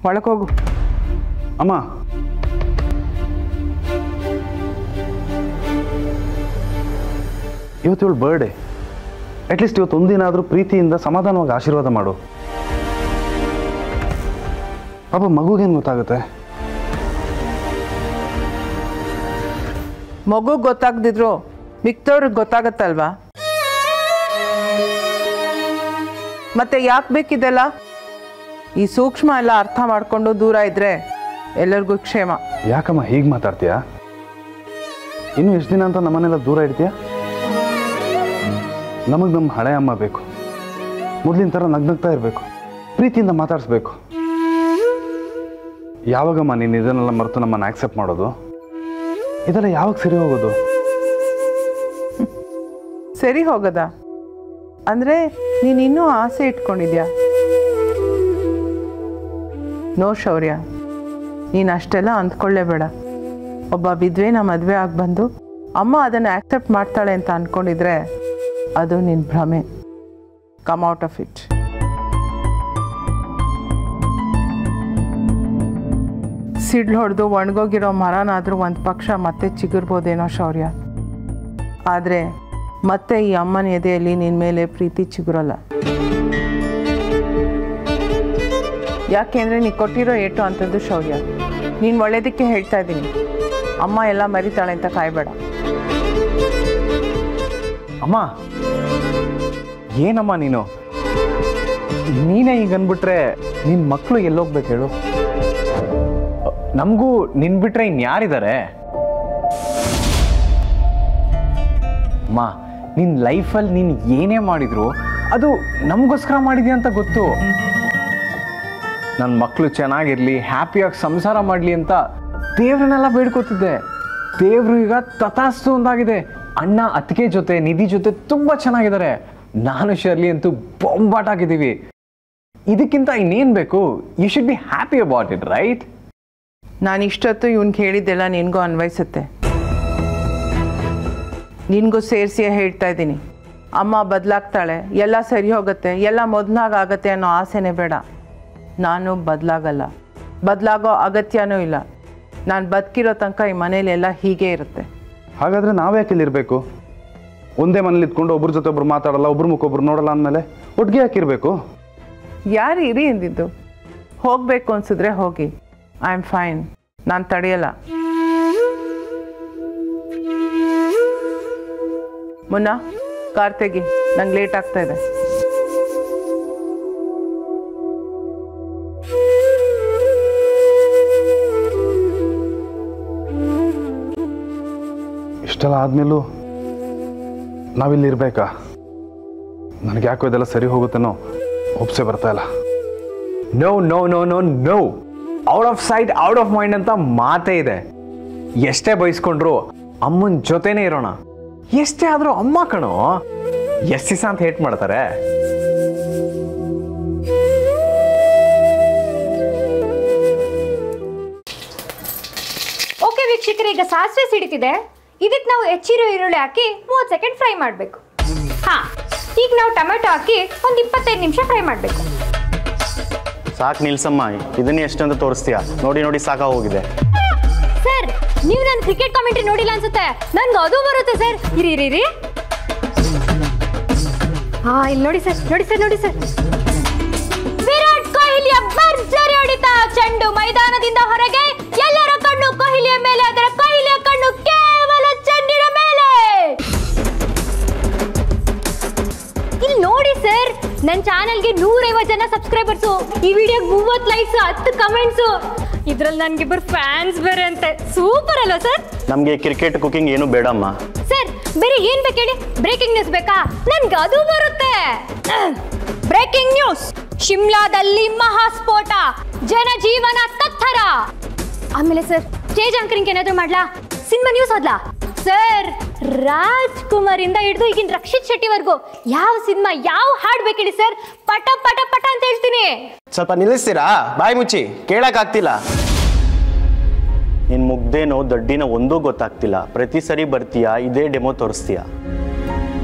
ಒಳಗೋಗು. ಅಮ್ಮ, ಇವತ್ತು ಇವಳು ಬರ್ಡೇ, ಅಟ್ಲೀಸ್ಟ್ ಇವತ್ತು ಒಂದಿನ ಆದರೂ ಪ್ರೀತಿಯಿಂದ ಸಮಾಧಾನವಾಗಿ ಆಶೀರ್ವಾದ ಮಾಡು. ಪಾಪ ಮಗುಗೇನು ಗೊತ್ತಾಗುತ್ತೆ? ಮಗು ಗೊತ್ತಾಗದಿದ್ರು ಮಿಕ್ತವ್ರಿಗೆ ಗೊತ್ತಾಗತ್ತಲ್ವಾ? ಮತ್ತೆ ಯಾಕೆ ಬೇಕಿದೆಲ್ಲ? ಈ ಸೂಕ್ಷ್ಮ ಎಲ್ಲ ಅರ್ಥ ಮಾಡ್ಕೊಂಡು ದೂರ ಇದ್ರೆ ಎಲ್ಲರಿಗೂ ಕ್ಷೇಮ. ಯಾಕಮ್ಮ ಹೀಗೆ ಮಾತಾಡ್ತೀಯಾ? ಇನ್ನು ಎಷ್ಟು ದಿನ ಅಂತ ನಮ್ಮನ್ನೆಲ್ಲ ದೂರ ಇಡ್ತೀಯಾ? ನಮಗೆ ನಮ್ಮ ಹಳೆ ಅಮ್ಮ ಬೇಕು, ಮೊದಲಿನ ಥರ ನಗ್ನಗ್ತಾ ಇರಬೇಕು, ಪ್ರೀತಿಯಿಂದ ಮಾತಾಡಿಸ್ಬೇಕು. ಯಾವಾಗಮ್ಮ ನೀನು ಇದನ್ನೆಲ್ಲ ಮರೆತು ನಮ್ಮನ್ನು ಆಕ್ಸೆಪ್ಟ್ ಮಾಡೋದು? ಇದೆಲ್ಲ ಯಾವಾಗ ಸರಿ ಹೋಗೋದು? ಸರಿ ಹೋಗದ ಅಂದರೆ ನೀನು ಇನ್ನೂ ಆಸೆ ಇಟ್ಕೊಂಡಿದ್ಯಾ? ನೋ ಶೌರ್ಯ, ನೀನು ಅಷ್ಟೆಲ್ಲ ಅಂದ್ಕೊಳ್ಳೇಬೇಡ. ಒಬ್ಬ ವಿದ್ವೆನ ಮದುವೆ ಆಗಿ ಬಂದು ಅಮ್ಮ ಅದನ್ನು ಆಕ್ಸೆಪ್ಟ್ ಮಾಡ್ತಾಳೆ ಅಂತ ಅಂದ್ಕೊಂಡಿದ್ರೆ ಅದು ನಿನ್ನ ಭ್ರಮೆ. Come out of it. ಸಿಡ್ಲು ಹೊಡೆದು ಒಣಗೋಗಿರೋ ಮರನಾದರೂ ಒಂದು ಪಕ್ಷ ಮತ್ತೆ ಚಿಗುರ್ಬೋದೇನೋ ಶೌರ್ಯ. ಆದರೆ ಮತ್ತೆ ಈ ಅಮ್ಮನ ಎದೆಯಲ್ಲಿ ನಿನ್ನ ಮೇಲೆ ಪ್ರೀತಿ ಚಿಗುರಲ್ಲ. ಯಾಕೆಂದರೆ ನೀ ಕೊಟ್ಟಿರೋ ಏಟು ಅಂಥದ್ದು ಶೌರ್ಯ. ನೀನು ಒಳ್ಳೇದಕ್ಕೆ ಹೇಳ್ತಾ ಇದ್ದೀನಿ. ಅಮ್ಮ ಎಲ್ಲ ಮರಿತಾಳೆ ಅಂತ ಕಾಯಬೇಡ. ಅಮ್ಮ, ಏನಮ್ಮ ನೀನೇ ಈಗ ಅಂದ್ಬಿಟ್ರೆ ನಿನ್ನ ಮಕ್ಕಳು ಎಲ್ಲೋಗ್ಬೇಕು ಹೇಳು? ನಮಗೂ ನಿನ್ ಬಿಟ್ರೆ ಇನ್ಯಾರಿದ್ದಾರೆ? ಅಮ್ಮ, ನಿನ್ನ ಲೈಫಲ್ಲಿ ನೀನು ಏನೇ ಮಾಡಿದ್ರು ಅದು ನಮಗೋಸ್ಕರ ಮಾಡಿದ್ಯಾ ಅಂತ ಗೊತ್ತು. ನನ್ನ ಮಕ್ಕಳು ಚೆನ್ನಾಗಿರ್ಲಿ, ಹ್ಯಾಪಿಯಾಗಿ ಸಂಸಾರ ಮಾಡಲಿ ಅಂತ ದೇವ್ರನ್ನೆಲ್ಲ ಬೇಡ್ಕೋತಿದ್ದೆ. ದೇವ್ರು ಈಗ ತಥಾಸ್ತು ಒಂದಾಗಿದೆ. ಅಣ್ಣ ಅತ್ತಿಗೆ ಜೊತೆ, ನಿಧಿ ಜೊತೆ ತುಂಬ ಚೆನ್ನಾಗಿದ್ದಾರೆ. ನಾನು ಶರ್ಲಿ ಅಂತೂ ಬೊಂಬಾಟಾಗಿದ್ದೀವಿ. ಇದಕ್ಕಿಂತ ಇನ್ನೇನು ಬೇಕು? You should be happy about it, right? ನಾನು ಇಷ್ಟೊತ್ತು ಇವ್ನಿಗೆ ಹೇಳಿದ್ದೆಲ್ಲ ನಿನಗೂ ಅನ್ವಯಿಸುತ್ತೆ. ನಿನಗೂ ಸೇರಿಸಿಯೇ ಹೇಳ್ತಾ ಇದ್ದೀನಿ. ಅಮ್ಮ ಬದಲಾಗ್ತಾಳೆ, ಎಲ್ಲ ಸರಿ ಹೋಗುತ್ತೆ, ಎಲ್ಲ ಮೊದಲಾಗತ್ತೆ ಅನ್ನೋ ಆಸೆನೇ ಬೇಡ. ನಾನು ಬದಲಾಗಲ್ಲ, ಬದಲಾಗೋ ಅಗತ್ಯನೂ ಇಲ್ಲ. ನಾನು ಬದುಕಿರೋ ತನಕ ಈ ಮನೇಲೆಲ್ಲ ಹೀಗೆ ಇರುತ್ತೆ. ಹಾಗಾದರೆ ನಾವ್ಯಾಕೆ ಇಲ್ಲಿರಬೇಕು? ಒಂದೇ ಮನೇಲಿ ಇದ್ಕೊಂಡು ಒಬ್ರ ಜೊತೆ ಒಬ್ರು ಮಾತಾಡಲ್ಲ, ಒಬ್ರು ಮುಖೊಬ್ರು ನೋಡಲ್ಲ ಅಂದಮೇಲೆ ಒಟ್ಟಿಗೆ ಹಾಕಿರ್ಬೇಕು? ಯಾರು ಇರಿ ಎಂದಿದ್ದು? ಹೋಗಬೇಕು ಅನ್ಸಿದ್ರೆ ಹೋಗಿ, ಐ ಆಮ್ ಫೈನ್, ನಾನು ತಡೆಯಲ್ಲ. ಮುನ್ನ ಕಾರ್ ತೆಗಿ, ನಂಗೆ ಲೇಟ್ ಆಗ್ತಾ ಇದೆ. ಇಷ್ಟೆಲ್ಲ ಆದ್ಮೇಲೂ ನಾವಿಲ್ಲಿರ್ಬೇಕಾ? ನನಗೆ ಯಾಕೋ ಇದೆಲ್ಲ ಸರಿ ಹೋಗುತ್ತೇನೋ ಒಪ್ಸೆ ಬರ್ತಾ ಇಲ್ಲ. No no no no no, out of sight out of mind ಅಂತ ಮಾತೇ ಇದೆ. ಎಷ್ಟೇ ಬಯಸ್ಕೊಂಡ್ರು ಅಮ್ಮನ ಜೊತೆನೇ ಇರೋಣ. ಎಷ್ಟೇ ಆದ್ರೂ ಅಮ್ಮ ಕಣೋ, ಎಷ್ಟು ದಿವಸ ಅಂತ ಹೇಟ್ ಮಾಡ್ತಾರೆ. ಓಕೆ ವೀಕ್ಷಕರೇ, ಈಗ ಸಾಸಿವೆ ಸಿಡಿತಿದೆ. ಇದಕ್ಕೆ ನಾವು ಹೆಚ್ಚಿರೋ ಈರುಳ್ಳಿ ಹಾಕಿ 30 ಸೆಕೆಂಡ್ ಫ್ರೈ ಮಾಡಬೇಕು. ಹಾ, ಈಗ ನಾವು ಟೊಮೆಟೊ ಹಾಕಿ ಒಂದು 25 ನಿಮಿಷ ಫ್ರೈ ಮಾಡಬೇಕು. ಸಾಕು ನಿಲ್ಸಮ್ಮ, ಇದನ್ನೇ ಎಷ್ಟಂತ ತೋರಿಸ್ತೀಯಾ? ನೋಡಿ ನೋಡಿ ಸಾಕ ಹೋಗಿದೆ. ಸರ್, ನೀವು ನನ್ನ ಕ್ರಿಕೆಟ್ ಕಾಮೆಂಟ್ರಿ ನೋಡಿಲ್ಲ ಅನ್ಸುತ್ತೆ. ನನ್ಗೆ ಅದು ಬರುತ್ತೆ ಸರ್. ಇರಿ. ಹಾ, ಇಲ್ಲಿ ನೋಡಿ ಸರ್, ನೋಡಿ ಸರ್. ವಿರಾಟ್ ಕೊಹ್ಲಿಯ ಭರ್ಜರಿ ಹೊಡಿತ. ಚೆಂಡು ಮೈದಾನದಿಂದ ಹೊರಗೆ, ಎಲ್ಲರ ಕಣ್ಣು ಕೊಹ್ಲಿಯ ಮೇಲೆ, ಅದರ ಕೊಹ್ಲಿಯ ಕಣ್ಣು ಕೇವಲ ಚೆಂಡಿನ ಮೇಲೆ. ಇಲ್ಲಿ ನೋಡಿ ಸರ್, ನನ್ನ ಚಾನೆಲ್ಗೆ 150 ಜನ ಸಬ್ಸ್ಕ್ರೈಬರ್ಸು, ಈ ವಿಡಿಯೋಗೆ 30 ಲೈಕ್ಸ್, 10 ಕಮೆಂಟ್ಸು. ಇದ್ರಲ್ಲಿ ನನ್ಗಿಬ್ಬರು ಫ್ಯಾನ್ಸ್ ಬೇರೆ ಅಂತೆ. ಸೂಪರ್ ಅಲ್ವಾ ಸರ್? ನಮಗೆ ಕ್ರಿಕೆಟ್ ಕುಕಿಂಗ್ ಏನು ಬೇಡಮ್ಮ. ಸರ್, ಬೇರೆ ಏನ್ ಬೇಕು ಹೇಳಿ? ಬ್ರೇಕಿಂಗ್ ನ್ಯೂಸ್ ಬೇಕಾ? ನನ್ಗೆ ಅದು ಬರುತ್ತೆ. ಬ್ರೇಕಿಂಗ್ ನ್ಯೂಸ್: ಶಿಮ್ಲಾದಲ್ಲಿ ಮಹಾಸ್ಫೋಟ, ಜನಜೀವನ ತತ್ತರ. ಆಮೇಲೆ ಸರ್, ಸ್ಟೇಜ್ ಆಂಕರಿಂಗ್ ಏನಾದ್ರು ಮಾಡ್ಲಾ? ಸಿನಿಮಾ ನ್ಯೂಸ್ ಓದ್ಲಾ? ಸರ್, ರಾಜ್ಕುಮಾರ್ ಇಂದ ಹಿಡಿದು ಈಗಿನ ರಕ್ಷಿತ್ ಶೆಟ್ಟಿವರೆಗೂ ಯಾವ ಸಿನಿಮಾ, ಯಾವ ಹಾಡ್ ಬೇಕೇಳಿ ಸರ್? ಪಟ ಪಟ ಪಟ ಅಂತ ಹೇಳ್ತೀನಿ. ಸ್ವಲ್ಪ ನಿಲ್ಲಿಸ್ತೀರಾ? ಬಾಯಿ ಮುಚ್ಚಿ, ಕೇಳಕ್ಕಾಗ್ತಿಲ್ಲ. ನಿನ್ ಮುಗ್ದೇನೋ ದೊಡ್ಡಿನ ಒಂದೂ ಗೊತ್ತಾಗ್ತಿಲ್ಲ. ಪ್ರತಿ ಸರಿ ಬರ್ತೀಯಾ, ಇದೇ ಡೆಮೋ ತೋರಿಸ್ತೀಯಾ?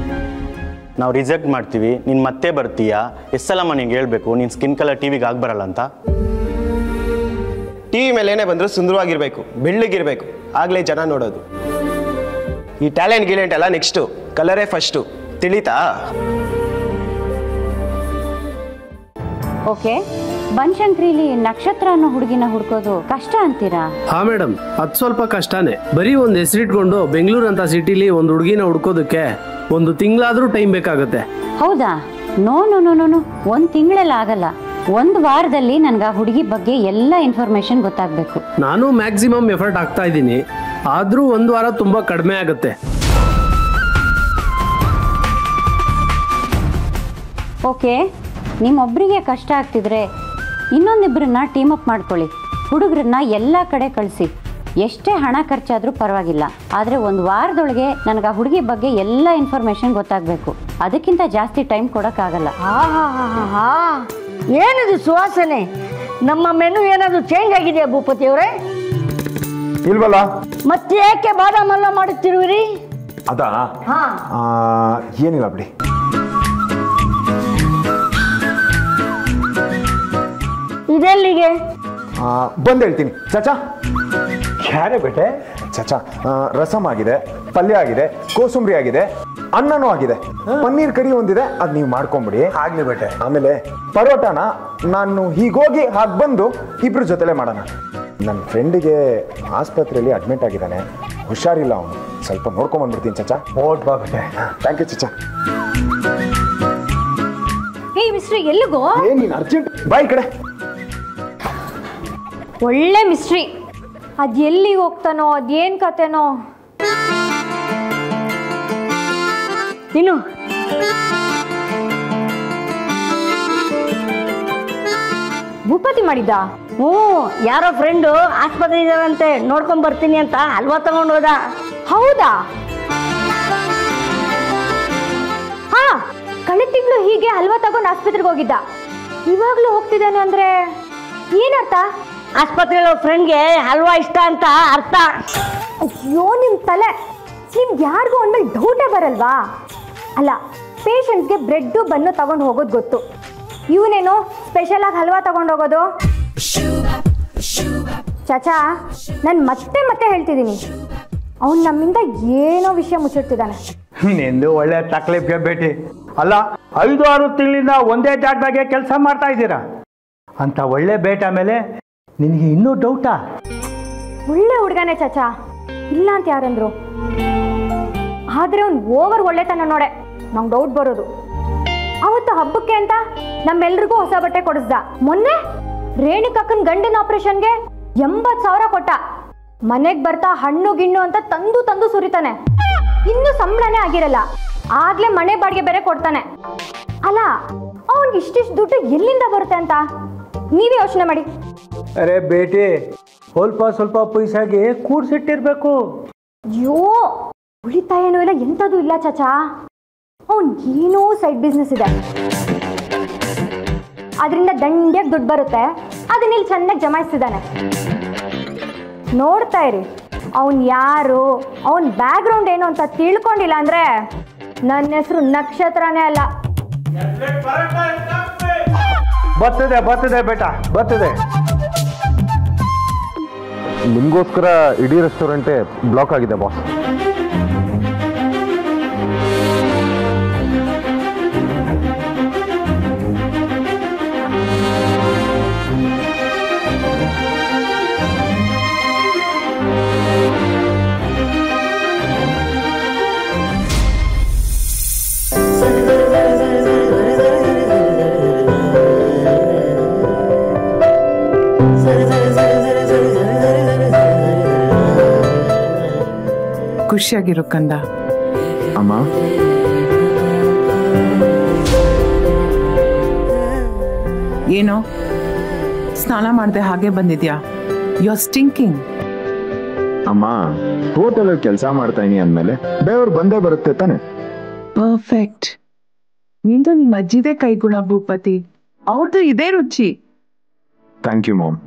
ನಾವು ರಿಜೆಕ್ಟ್ ಮಾಡ್ತೀವಿ, ನೀನು ಮತ್ತೆ ಬರ್ತೀಯಾ? ಎಷ್ಟಲ್ಲಮ್ಮ ನಿಂಗೆ ಹೇಳ್ಬೇಕು ನಿನ್ನ ಸ್ಕಿನ್ ಕಲರ್ ಟಿವಿಗೆ ಆಗ್ಬರಲ್ಲ ಅಂತ? ಟಿವಿ ಮೇಲೆ ಏನೇ ಬಂದರೂ ಸುಂದರವಾಗಿರ್ಬೇಕು, ಬೆಳ್ಳಗಿರ್ಬೇಕು, ಆಗಲೇ ಜನ ನೋಡೋದು. ಈ ಟ್ಯಾಲೆಂಟ್ ಗಿಲೆಂಟ್ ಎಲ್ಲ ನೆಕ್ಸ್ಟು, ಕಲರೇ ಫಸ್ಟು, ತಿಳಿತಾ? ಓಕೆ, ಬನಶಂಕರಿಲಿ ನಕ್ಷತ್ರ ಅನ್ನೋ ಹುಡುಗಿನ ಹುಡ್ಕೋದು ಕಷ್ಟ ಅಂತೀರಾ? ಹಾ ಮೇಡಮ್, ಅದು ಸ್ವಲ್ಪ ಕಷ್ಟನೇ. ಬರೀ ಒಂದು ಹೆಸರಿಟ್ಕೊಂಡು ಬೆಂಗಳೂರು ಅಂತ ಸಿಟಿಲಿ ಒಂದು ಹುಡುಗಿನ ಹುಡ್ಕೋದಕ್ಕೆ 1 ತಿಂಗಳಾದ್ರೂ ಟೈಮ್ ಬೇಕಾಗುತ್ತೆ. ಹೌದಾ? ನೋ ನೋ ನೋ ನೋ, 1 ತಿಂಗಳೆಲ್ಲ ಆಗಲ್ಲ. 1 ವಾರದಲ್ಲಿ ನನ್ಗೆ ಆ ಹುಡುಗಿ ಬಗ್ಗೆ ಎಲ್ಲ ಇನ್ಫಾರ್ಮೇಶನ್ ಗೊತ್ತಾಗಬೇಕು. ನಾನು ಮ್ಯಾಕ್ಸಿಮಮ್ ಎಫರ್ಟ್ ಹಾಕ್ತಾ ಇದ್ದೀನಿ, ಆದ್ರೂ 1 ವಾರ ತುಂಬಾ ಕಡಿಮೆ ಆಗುತ್ತೆ. ಓಕೆ, ನಿಮ್ಮೊಬ್ಬರಿಗೆ ಕಷ್ಟ ಆಗ್ತಿದ್ರೆ ಇನ್ನೊಂದಿಬ್ಬರನ್ನ ಟೀಮ್ ಅಪ್ ಮಾಡ್ಕೊಳ್ಳಿ. ಹುಡುಗರನ್ನ ಎಲ್ಲ ಕಡೆ ಕಳಿಸಿ. ಎಷ್ಟೇ ಹಣ ಖರ್ಚಾದರೂ ಪರವಾಗಿಲ್ಲ, ಆದರೆ 1 ವಾರದೊಳಗೆ ನನಗೆ ಆ ಹುಡುಗಿ ಬಗ್ಗೆ ಎಲ್ಲ ಇನ್ಫಾರ್ಮೇಶನ್ ಗೊತ್ತಾಗಬೇಕು. ಅದಕ್ಕಿಂತ ಜಾಸ್ತಿ ಟೈಮ್ ಕೊಡೋಕ್ಕಾಗಲ್ಲ. ಏನದು ಸುವಾಸನೆ? ನಮ್ಮ ಮೆನು ಏನಾದರೂ ಚೇಂಜ್ ಆಗಿದೆಯಾ ಭೂಪತಿ ಅವರೇ? ಇಲ್ವಲ್ಲ. ಮತ್ತೆ ಯಾಕೆ ಬಾದಾಮೆಲ್ಲ ಮಾಡುತ್ತಿರುವಿರಿ? ಅದಾ? ಏನಿಲ್ಲ ಬಿಡಿ. ಇದೆಲ್ಲಿಗೆ? ಬಂದು ಹೇಳ್ತೀನಿ. ಚಾಚಾ, ಯಾರೇ ಬೇಟೆ? ಚಾಚಾ, ರಸಮ್ ಆಗಿದೆ, ಪಲ್ಯ ಆಗಿದೆ, ಕೋಸಂಬರಿ ಆಗಿದೆ, ಅನ್ನನೂ ಆಗಿದೆ, ಪನ್ನೀರ್ ಕರಿ ಒಂದಿದೆ, ಅದು ನೀವು ಮಾಡ್ಕೊಂಬಿಡಿ. ಆಗ್ಲಿ ಬೇಟೆ. ಆಮೇಲೆ ಪರೋಟಾನ ನಾನು ಹೀಗೋಗಿ ಹಾಗೆ ಬಂದು ಇಬ್ರ ಜೊತೆಲೆ ಮಾಡೋಣ. ನನ್ನ ಫ್ರೆಂಡಿಗೆ ಆಸ್ಪತ್ರೆಯಲ್ಲಿ ಅಡ್ಮಿಟ್ ಆಗಿದ್ದಾನೆ, ಹುಷಾರಿಲ್ಲ ಅವನು. ಸ್ವಲ್ಪ ನೋಡ್ಕೊಂಬಂದ್ಬಿಡ್ತೀನಿ ಚಾಚಾ. ಓಟ್ ಬಾ ಬೇಟೆ. ಥ್ಯಾಂಕ್ ಯು ಚಾಚಾ. ಹೇ ಮಿಸ್ಟ್ರಿ, ಎಲ್ಲಿಗೋ? ನೀನು ಅರ್ಜೆಂಟ್ ಬಾಯ್ ಕಡೆ. ಒಳ್ಳೆ ಮಿಸ್ಟ್ರಿ. ಅದು ಎಲ್ಲಿಗೆ ಹೋಗ್ತಾನೋ, ಅದೇನ್ ಕತೆನೋ. ನೀನು ಭೂಪತಿ ಮಾಡಿದ್ದ? ಯಾರೋ ಫ್ರೆಂಡು ಆಸ್ಪತ್ರೆ ಇದಾರಂತೆ, ನೋಡ್ಕೊಂಡ್ ಬರ್ತೀನಿ ಅಂತ ಹಲ್ವಾ ತಗೊಂಡು ಹೋದ. ಹೌದಾ? ಹಾ, ಕಳೆದ ತಿಂಗಳು ಹೀಗೆ ಹಲ್ವಾ ತಗೊಂಡು ಆಸ್ಪತ್ರೆಗೆ ಹೋಗಿದ್ದ. ಇವಾಗ್ಲೂ ಹೋಗ್ತಿದ್ದಾನೆ ಅಂದ್ರೆ ಏನರ್ಥ? ಆಸ್ಪತ್ರೆಯಲ್ಲಿ ಫ್ರೆಂಡ್ಗೆ ಹಲ್ವಾ ಇಷ್ಟ ಅಂತ ಅರ್ಥ. ಅಯ್ಯೋ, ನಿಮ್ ತಲೆ. ನಿಮ್ಗೆ ಯಾರಿಗೂ ಅಂದ್ಮೇಲೆ ಡೌಟೇ ಬರಲ್ವಾ? ಅಲ್ಲ, ಪೇಷಂಟ್ಸ್ಗೆ ಬ್ರೆಡ್ಡು ಬನ್ನು ತಗೊಂಡು ಹೋಗೋದು ಗೊತ್ತು, ಇವನೇನು ಸ್ಪೆಷಲ್ ಆಗಿ ಹಲ್ವಾ ತಗೊಂಡು ಹೋಗೋದು? ಚಾಚಾ, ನಾನು ಮತ್ತೆ ಹೇಳ್ತಿದ್ದೀನಿ, ಅವನು ನಮ್ಮಿಂದ ಏನೋ ವಿಷಯ ಮುಚ್ಚಿಡ್ತಿದ್ದಾನೆ. ನಿಂದು ಒಳ್ಳೆ ತಕ್ಲೀಫ್ಗೆ ಭೇಟಿ. ಅಲ್ಲ, 5-6 ತಿಂಗಳಿಂದ ಒಂದೇ ಜಾಗದಾಗೆ ಕೆಲಸ ಮಾಡ್ತಾ ಇದ್ದೀರಾ ಅಂತ ಒಳ್ಳೆ ಬೇಟ ಮೇಲೆ ನಿನಗೆ ಇನ್ನೂ ಡೌಟಾ? ಒಳ್ಳೆ ಹುಡುಗನೇ ಚಾಚಾ, ಇಲ್ಲ ಅಂತ ಯಾರಂದ್ರು. ಆದ್ರೆ ಅವ್ನು ಓವರ್ ಒಳ್ಳೆತನ ನೋಡೆ ನಂಗೆ ಡೌಟ್ ಬರೋದು. ಅವತ್ತು ಹಬ್ಬಕ್ಕೆ ಅಂತ ನಮ್ಮೆಲ್ರಿಗೂ ಹೊಸ ಬಟ್ಟೆ ಕೊಡಿಸ್ದ. ಮೊನ್ನೆ ರೇಣುಕಕ್ಕನ ಗಂಡನ ಆಪರೇಷನ್ಗೆ 80,000 ಕೊಟ್ಟ. ಮನೆಗೆ ಬರ್ತಾ ಹಣ್ಣು ಗಿಣ್ಣು ಅಂತ ತಂದು ಸುರಿತಾನೆ. ಇನ್ನು ಸಂಬಳನೇ ಆಗಿರಲ್ಲ. ಆಗ್ಲೇ ಮನೆ ಬಾಡಿಗೆ ಬೇರೆ ಕೊಡ್ತಾನೆ. ಅಲ್ಲ ಅವನಿಗೆ ಇಷ್ಟಿಷ್ಟು ದುಡ್ಡು ಎಲ್ಲಿಂದ ಬರುತ್ತೆ ಅಂತ ನೀವೇ ಯೋಚನೆ ಮಾಡಿ. ಅರೆ ಬೇಟಿ, ಸ್ವಲ್ಪ ಪೈಸಾಗೆ ಕೂಡ್ಸಿಟ್ಟಿರ್ಬೇಕು. ಅಯ್ಯೋ ಉಳಿತಾಯ ಏನೂ ಇಲ್ಲ, ಎಂಥದ್ದು ಇಲ್ಲ ಚಾಚಾ. ಅವನ್ ಏನೋ ಸೈಡ್ ಬಿಸ್ನೆಸ್ ಇದೆ, ಅದರಿಂದ ದಂಡ್ಯಾಗಿ ದುಡ್ಡು ಬರುತ್ತೆ, ಅದನ್ನ ಇಲ್ಲಿ ಚೆನ್ನಾಗಿ ಜಮಾಯಿಸ್ತಿದ್ದಾನೆ. ನೋಡ್ತಾ ಇರಿ, ಅವನ್ ಯಾರು, ಅವನ್ ಬ್ಯಾಕ್ ಗ್ರೌಂಡ್ ಏನು ಅಂತ ತಿಳ್ಕೊಂಡಿಲ್ಲ ಅಂದ್ರೆ ನನ್ನ ಹೆಸರು ನಕ್ಷತ್ರನೇ ಅಲ್ಲ. ಬರ್ತದೆ ಬೇಟಾ, ಬರ್ತದೆ. ನಿಮಗೋಸ್ಕರ ಇಡೀ ರೆಸ್ಟೋರೆಂಟೇ ಬ್ಲಾಕ್ ಆಗಿದೆ ಬಾಸ್. ಖುಷಿಯಾಗಿರೋ ಕಂದ. ಅಮ್ಮ, ಏನೋ ಸ್ನಾನ ಮಾಡದೆ ಹಾಗೆ ಬಂದಿದ್ಯಾ? You are stinking. ಅಮ್ಮ, ಹೋಟೆಲಲ್ಲಿ ಕೆಲಸ ಮಾಡ್ತಾ ಇದೀನಿ ಅಂದಮೇಲೆ ಬೇವ್ರು ಬಂದೇ ಬರುತ್ತೆ ತಾನೆ. ಪರ್ಫೆಕ್ಟ್. ನಿಂದು ನಿಮ್ಮ ಅಜ್ಜಿದೇ ಕೈಗುಣ ಭೂಪತಿ, ಅವ್ರದ್ದು ಇದೇ ರುಚಿ. Thank you ma'am.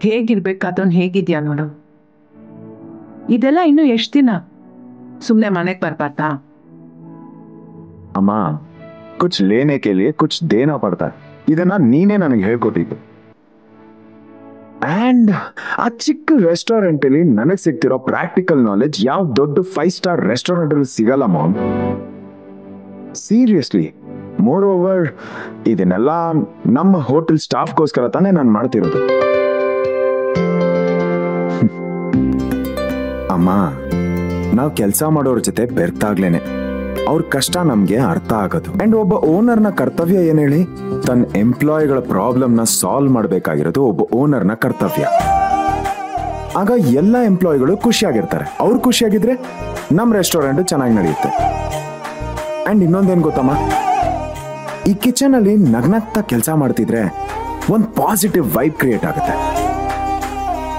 ಹೇಗಿರ್ಬೇಕಾದವನ್ ಹೇಗಿದ್ಯಾ ನೋಡು. ಇದೆಲ್ಲ ಇನ್ನು ಎಷ್ಟು ದಿನ? ಸುಮ್ಮನೆ ಮನೆಗೆ ಬರ್ಬಾರ್ದಾ? ಅಮ್ಮ, ಕುಚ್ ಲೇನೆ ಕೆ ಲಿಯೆ ಕುಚ್ ದೇನಾ ಪಡ್ತಾ, ಇದನ್ನ ನೀನೇ ನನಗೆ ಹೇಳ್ಕೊಟ್ಟಿದ್ದು. ಅಂಡ್ ಆ ಚಿಕ್ಕ ರೆಸ್ಟೋರೆಂಟ್ ಅಲ್ಲಿ ನನಗೆ ಸಿಗ್ತಿರೋ ಪ್ರಾಕ್ಟಿಕಲ್ ನಾಲೆಜ್ ಯಾವ ದೊಡ್ಡ 5 ಸ್ಟಾರ್ ರೆಸ್ಟೋರೆಂಟ್ ಅಲ್ಲಿ ಸಿಗಲ್ಲ ಮಾಮ್. ಸೀರಿಯಸ್ಲಿ. ಮೋರ್ ಓವರ್ ಇದನ್ನೆಲ್ಲ ನಮ್ಮ ಹೋಟೆಲ್ ಸ್ಟಾಫ್ಗೋಸ್ಕರ ತಾನೇ ನಾನು ಮಾಡ್ತಿರೋದು. ಅಮ್ಮ, ನಾವು ಕೆಲಸ ಮಾಡೋರ ಜೊತೆ ಬೆರ್ತಾಗ್ಲೇನೆ ಅವ್ರ ಕಷ್ಟ ನಮ್ಗೆ ಅರ್ಥ ಆಗೋದು. ಅಂಡ್ ಒಬ್ಬ ಓನರ್ನ ಕರ್ತವ್ಯ ಏನ್ ಹೇಳಿ? ತನ್ನ ಎಂಪ್ಲಾಯಿಗಳ ಪ್ರಾಬ್ಲಮ್ನ ಸಾಲ್ವ್ ಮಾಡಬೇಕಾಗಿರೋದು ಒಬ್ಬ ಓನರ್ನ ಕರ್ತವ್ಯ. ಆಗ ಎಲ್ಲ ಎಂಪ್ಲಾಯಿಗಳು ಖುಷಿಯಾಗಿರ್ತಾರೆ. ಅವ್ರು ಖುಷಿಯಾಗಿದ್ರೆ ನಮ್ಮ ರೆಸ್ಟೋರೆಂಟ್ ಚೆನ್ನಾಗಿ ನಡೆಯುತ್ತೆ. ಅಂಡ್ ಇನ್ನೊಂದೇನ್ ಗೊತ್ತಮ್ಮ, ಈ ಕಿಚನ್ ಅಲ್ಲಿ ನಗ್ನಗ್ತಾ ಕೆಲಸ ಮಾಡ್ತಿದ್ರೆ ಒಂದು ಪಾಸಿಟಿವ್ ವೈಬ್ ಕ್ರಿಯೇಟ್ ಆಗುತ್ತೆ.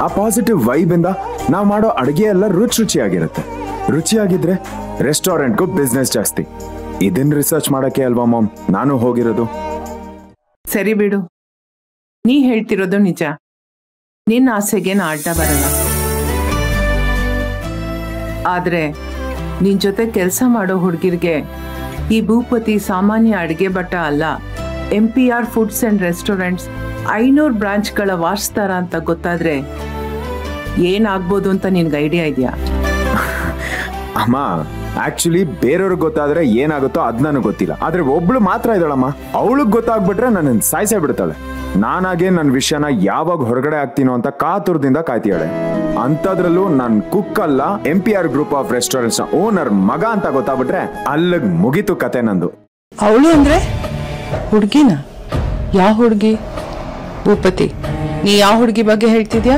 ಆ ಪಾಸಿಟಿವ್ ವೈಬ್ ಇಂದ ನಾವು ಮಾಡೋ ಅಡುಗೆ ಎಲ್ಲ ರುಚಿಯಾಗಿರುತ್ತೆ. ರುಚಿಯಾಗಿದ್ರೆ ರೆಸ್ಟೋರೆಂಟ್ಗೂ ಬಿಸ್ನೆಸ್ ಜಾಸ್ತಿ. ಇದನ್ನ ರಿಸರ್ಚ್ ಮಾಡಕ್ಕೆ ಅಲ್ವಾ ಮಾಮ್ ನಾನು ಹೋಗಿರೋದು. ಸರಿ ಬಿಡು, ನೀ ಹೇಳ್ತಿರೋದು ನಿಜ. ನಿನ್ನ ಆಸೆಗೆ ನಾ ಅಡ್ಡ ಬರಲ್ಲ. ಆದ್ರೆ ನಿನ್ ಜೊತೆ ಕೆಲಸ ಮಾಡೋ ಹುಡುಗಿರ್ಗೆ ಈ ಭೂಪತಿ ಸಾಮಾನ್ಯ ಅಡಿಗೆ ಭಟ್ಟ ಅಲ್ಲ. MPR ಫುಡ್ಸ್ ಅಂಡ್ ರೆಸ್ಟೋರೆಂಟ್ಸ್ 500 ಬ್ರಾಂಚ್ಗಳ ವಾರಸ್ದಾರ ಅಂತ ಗೊತ್ತಾದ್ರೆ ಏನಾಗ್ಬೋದು ಅಂತ ನಿನ್ಗೆ ಐಡಿಯಾ ಇದೆಯಾ? ಅಮ್ಮ, ಆಕ್ಚುಲಿ ಬೇರೆಯವ್ರಿಗೆ ಗೊತ್ತಾದ್ರೆ ಏನಾಗುತ್ತೋ ಅದ್ ನನಗೆ ಗೊತ್ತಿಲ್ಲ. ಆದ್ರೆ ಒಬ್ಳು ಮಾತ್ರ ಇದ್ದಾಳಮ್ಮ, ಅವಳಿಗೆ ಗೊತ್ತಾಗ್ಬಿಟ್ರೆ ನನ್ನ ಸಾಯಿಸೇ ಬಿಡ್ತಾಳೆ. ನಾನಾಗೆ ನನ್ನ ವಿಷಯನ ಯಾವಾಗ ಹೊರಗಡೆ ಆಗ್ತೀನೋ ಅಂತ ಕಾತುರದಿಂದ ಕಾಯ್ತಿಯಾಳೆ. ಅಂತದ್ರಲ್ಲೂ ನನ್ ಕುಕ್ ಅಲ್ಲ, MPR group of restaurants owner ಮಗ ಅಂತ ಗೊತ್ತಾಗ್ಬಿಟ್ರೆ ಅಲ್ಲಿಗೆ ಮುಗೀತು ಕತೆ ನಂದು. ಅವಳು ಅಂದ್ರೆ ಹುಡುಗಿನ? ಯಾವ ಹುಡುಗಿ? ಭೂಪತಿ, ನೀ ಯಾವ ಹುಡುಗಿ ಬಗ್ಗೆ ಹೇಳ್ತಿದ್ಯಾ?